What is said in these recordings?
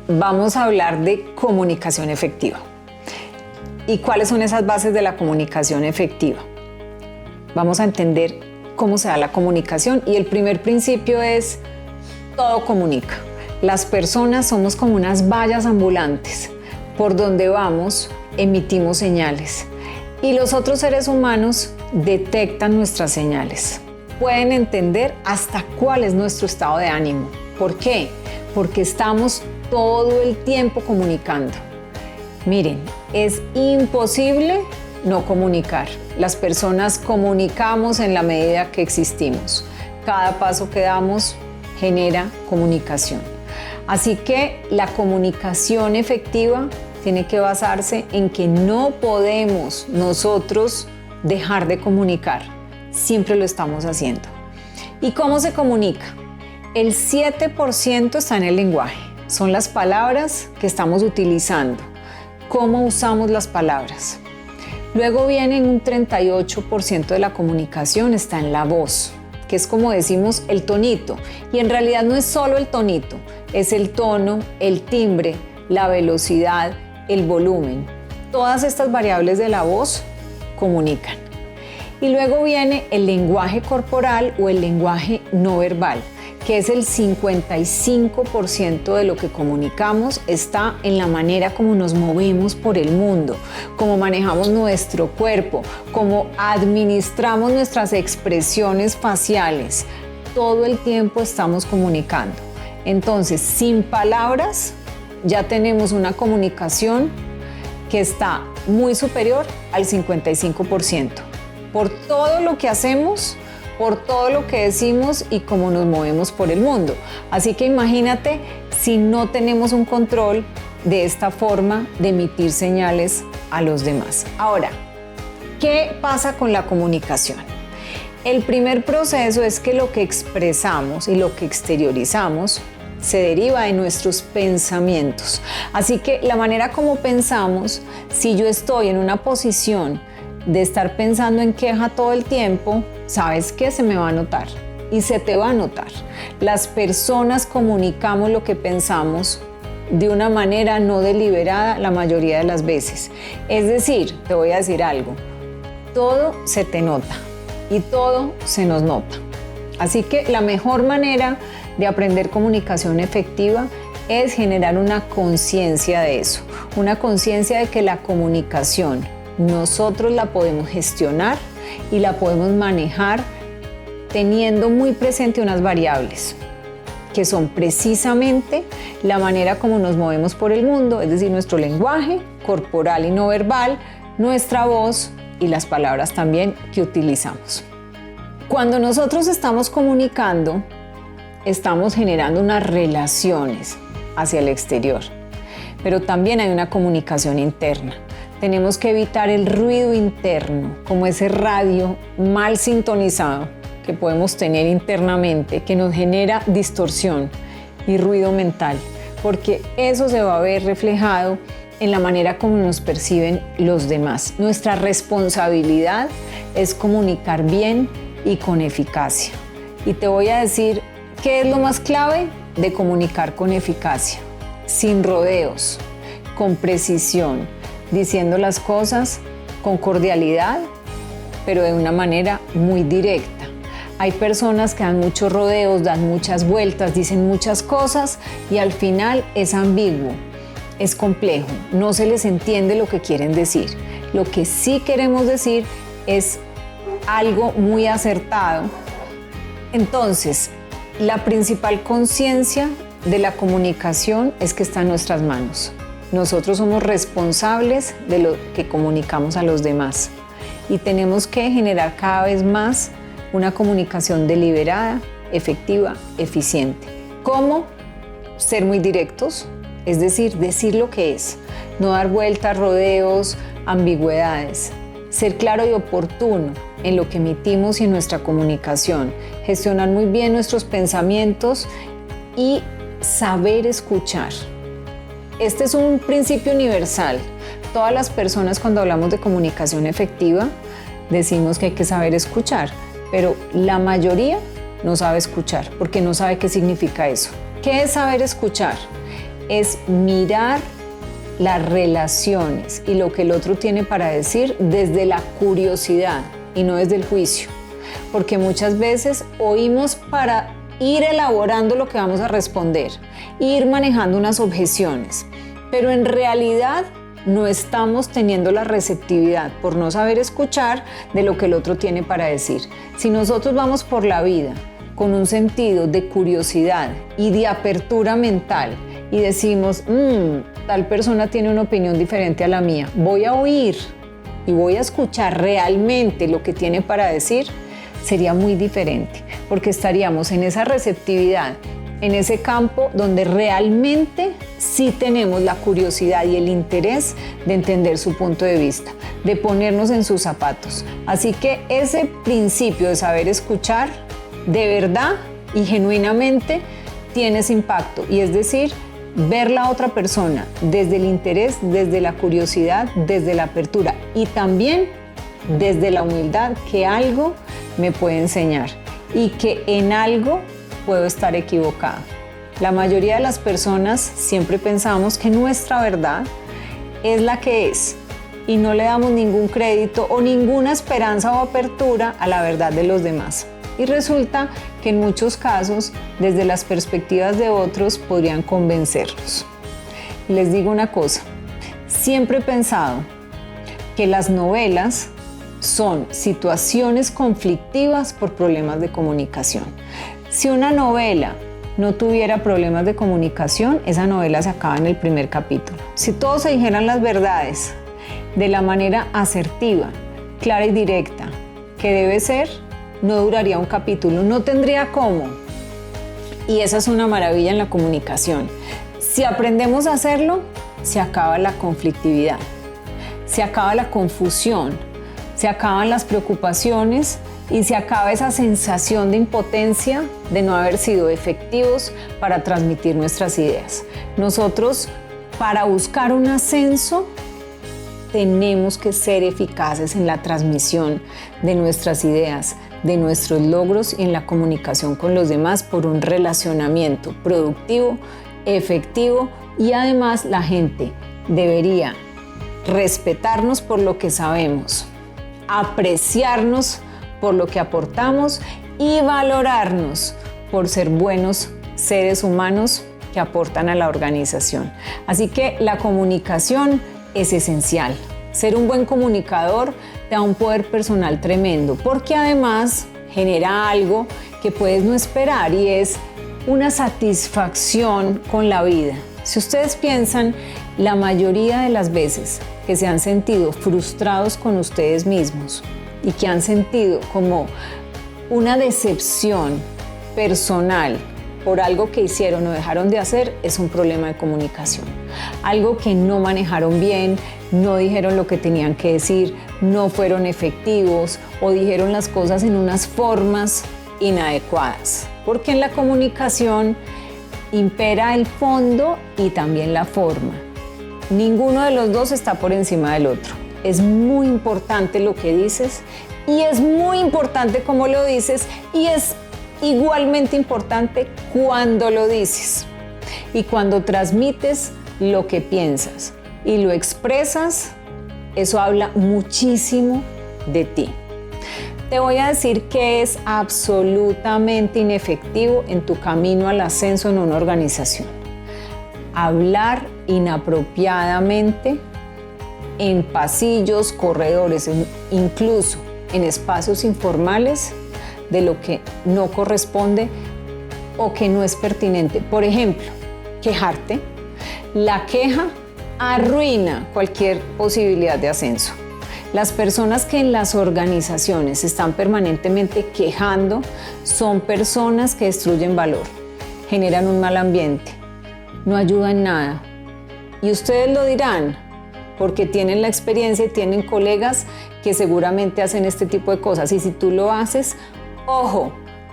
vamos a hablar de comunicación efectiva. ¿Y cuáles son esas bases de la comunicación efectiva? Vamos a entender cómo se da la comunicación y el primer principio es todo comunica. Las personas somos como unas vallas ambulantes. Por donde vamos, emitimos señales y los otros seres humanos detectan nuestras señales. Pueden entender hasta cuál es nuestro estado de ánimo. ¿Por qué? Porque estamos todo el tiempo comunicando. Miren, es imposible no comunicar. Las personas comunicamos en la medida que existimos. Cada paso que damos genera comunicación. Así que la comunicación efectiva tiene que basarse en que no podemos nosotros dejar de comunicar. Siempre lo estamos haciendo. ¿Y cómo se comunica? El 7% está en el lenguaje. Son las palabras que estamos utilizando. ¿Cómo usamos las palabras? Luego viene un 38% de la comunicación está en la voz, que es como decimos el tonito. Y en realidad no es solo el tonito, es el tono, el timbre, la velocidad, el volumen. Todas estas variables de la voz comunican. Y luego viene el lenguaje corporal o el lenguaje no verbal, que es el 55% de lo que comunicamos, está en la manera como nos movemos por el mundo, cómo manejamos nuestro cuerpo, cómo administramos nuestras expresiones faciales. Todo el tiempo estamos comunicando. Entonces, sin palabras, ya tenemos una comunicación que está muy superior al 55%. Por todo lo que hacemos, por todo lo que decimos y cómo nos movemos por el mundo. Así que imagínate si no tenemos un control de esta forma de emitir señales a los demás. Ahora, ¿qué pasa con la comunicación? El primer proceso es que lo que expresamos y lo que exteriorizamos se deriva de nuestros pensamientos. Así que la manera como pensamos, si yo estoy en una posición de estar pensando en queja todo el tiempo, ¿sabes qué? Se me va a notar y se te va a notar. Las personas comunicamos lo que pensamos de una manera no deliberada la mayoría de las veces. Es decir, te voy a decir algo, todo se te nota y todo se nos nota. Así que la mejor manera de aprender comunicación efectiva es generar una conciencia de eso, una conciencia de que la comunicación nosotros la podemos gestionar y la podemos manejar teniendo muy presente unas variables que son precisamente la manera como nos movemos por el mundo, es decir, nuestro lenguaje corporal y no verbal, nuestra voz y las palabras también que utilizamos. Cuando nosotros estamos comunicando, estamos generando unas relaciones hacia el exterior, pero también hay una comunicación interna. Tenemos que evitar el ruido interno, como ese radio mal sintonizado que podemos tener internamente, que nos genera distorsión y ruido mental, porque eso se va a ver reflejado en la manera como nos perciben los demás. Nuestra responsabilidad es comunicar bien y con eficacia. Y te voy a decir qué es lo más clave de comunicar con eficacia, sin rodeos, con precisión, diciendo las cosas con cordialidad, pero de una manera muy directa. Hay personas que dan muchos rodeos, dan muchas vueltas, dicen muchas cosas y al final es ambiguo, es complejo, no se les entiende lo que quieren decir. Lo que sí queremos decir es algo muy acertado. Entonces, la principal conciencia de la comunicación es que está en nuestras manos. Nosotros somos responsables de lo que comunicamos a los demás y tenemos que generar cada vez más una comunicación deliberada, efectiva, eficiente. ¿Cómo? Ser muy directos, es decir, decir lo que es, no dar vueltas, rodeos, ambigüedades. Ser claro y oportuno en lo que emitimos y en nuestra comunicación, gestionar muy bien nuestros pensamientos y saber escuchar. Este es un principio universal. Todas las personas cuando hablamos de comunicación efectiva decimos que hay que saber escuchar, pero la mayoría no sabe escuchar porque no sabe qué significa eso. ¿Qué es saber escuchar? es mirar las relaciones y lo que el otro tiene para decir desde la curiosidad y no desde el juicio. Porque muchas veces oímos para ir elaborando lo que vamos a responder, ir manejando unas objeciones, pero en realidad no estamos teniendo la receptividad por no saber escuchar de lo que el otro tiene para decir. Si nosotros vamos por la vida con un sentido de curiosidad y de apertura mental y decimos, tal persona tiene una opinión diferente a la mía, voy a oír y voy a escuchar realmente lo que tiene para decir, sería muy diferente, porque estaríamos en esa receptividad, en ese campo donde realmente sí tenemos la curiosidad y el interés de entender su punto de vista, de ponernos en sus zapatos. Así que ese principio de saber escuchar, de verdad y genuinamente, tiene ese impacto, y es decir, ver la otra persona desde el interés, desde la curiosidad, desde la apertura y también desde la humildad, que algo me puede enseñar y que en algo puedo estar equivocado. La mayoría de las personas siempre pensamos que nuestra verdad es la que es y no le damos ningún crédito o ninguna esperanza o apertura a la verdad de los demás. Y resulta que en muchos casos, desde las perspectivas de otros, podrían convencerlos. Les digo una cosa, siempre he pensado que las novelas son situaciones conflictivas por problemas de comunicación. Si una novela no tuviera problemas de comunicación, esa novela se acaba en el primer capítulo. Si todos se dijeran las verdades de la manera asertiva, clara y directa, que debe ser, no duraría un capítulo, no tendría cómo. Y esa es una maravilla en la comunicación. Si aprendemos a hacerlo, se acaba la conflictividad, se acaba la confusión, se acaban las preocupaciones y se acaba esa sensación de impotencia de no haber sido efectivos para transmitir nuestras ideas. Nosotros, para buscar un ascenso, tenemos que ser eficaces en la transmisión de nuestras ideas, de nuestros logros y en la comunicación con los demás por un relacionamiento productivo, efectivo, y además la gente debería respetarnos por lo que sabemos, apreciarnos por lo que aportamos y valorarnos por ser buenos seres humanos que aportan a la organización. Así que la comunicación es esencial. Ser un buen comunicador te da un poder personal tremendo, porque además genera algo que puedes no esperar, y es una satisfacción con la vida. Si ustedes piensan, la mayoría de las veces que se han sentido frustrados con ustedes mismos y que han sentido como una decepción personal por algo que hicieron o dejaron de hacer, es un problema de comunicación. Algo que no manejaron bien, no dijeron lo que tenían que decir, no fueron efectivos o dijeron las cosas en unas formas inadecuadas. Porque en la comunicación impera el fondo y también la forma. Ninguno de los dos está por encima del otro. Es muy importante lo que dices y es muy importante cómo lo dices, y es igualmente importante cuando lo dices y cuando transmites lo que piensas y lo expresas. Eso habla muchísimo de ti. Te voy a decir que es absolutamente inefectivo en tu camino al ascenso en una organización. Hablar inapropiadamente en pasillos, corredores, incluso en espacios informales, de lo que no corresponde o que no es pertinente. Por ejemplo, quejarte. La queja arruina cualquier posibilidad de ascenso. Las personas que en las organizaciones están permanentemente quejando son personas que destruyen valor, generan un mal ambiente, no ayudan en nada. Y ustedes lo dirán, porque tienen la experiencia y tienen colegas que seguramente hacen este tipo de cosas. Y si tú lo haces, ojo,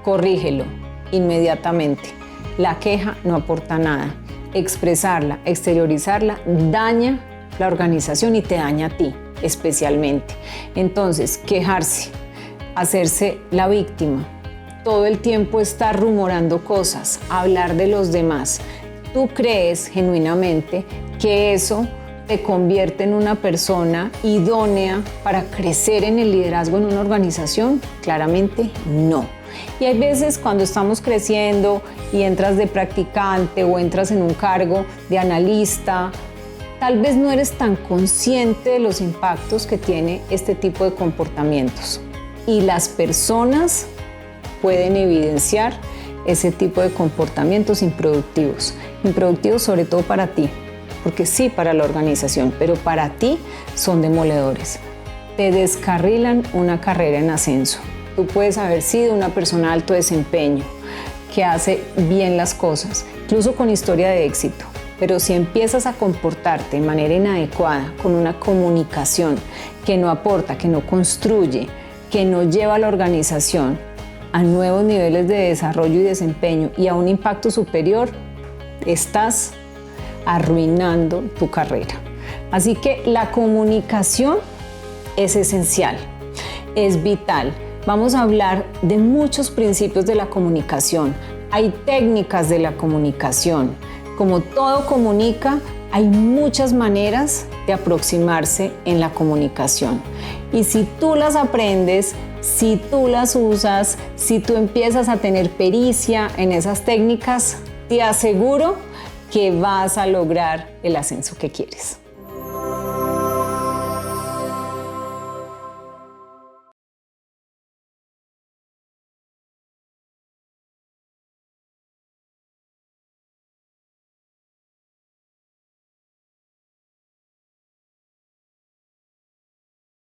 corrígelo inmediatamente. La queja no aporta nada. Expresarla, exteriorizarla, daña la organización y te daña a ti especialmente. Entonces, quejarse, hacerse la víctima, todo el tiempo estar rumorando cosas, hablar de los demás, tú crees genuinamente que eso te convierte en una persona idónea para crecer en el liderazgo en una organización? Claramente no. Y hay veces cuando estamos creciendo y entras de practicante o entras en un cargo de analista, tal vez no eres tan consciente de los impactos que tiene este tipo de comportamientos. Y las personas pueden evidenciar ese tipo de comportamientos improductivos. Improductivos sobre todo para ti, porque sí para la organización, pero para ti son demoledores. Te descarrilan una carrera en ascenso. Tú puedes haber sido una persona de alto desempeño, que hace bien las cosas, incluso con historia de éxito. Pero si empiezas a comportarte de manera inadecuada, con una comunicación que no aporta, que no construye, que no lleva a la organización a nuevos niveles de desarrollo y desempeño y a un impacto superior, estás arruinando tu carrera. Así que la comunicación es esencial, es vital. Vamos a hablar de muchos principios de la comunicación. Hay técnicas de la comunicación. Como todo comunica, hay muchas maneras de aproximarse en la comunicación. Y si tú las aprendes, si tú las usas, si tú empiezas a tener pericia en esas técnicas, te aseguro que vas a lograr el ascenso que quieres.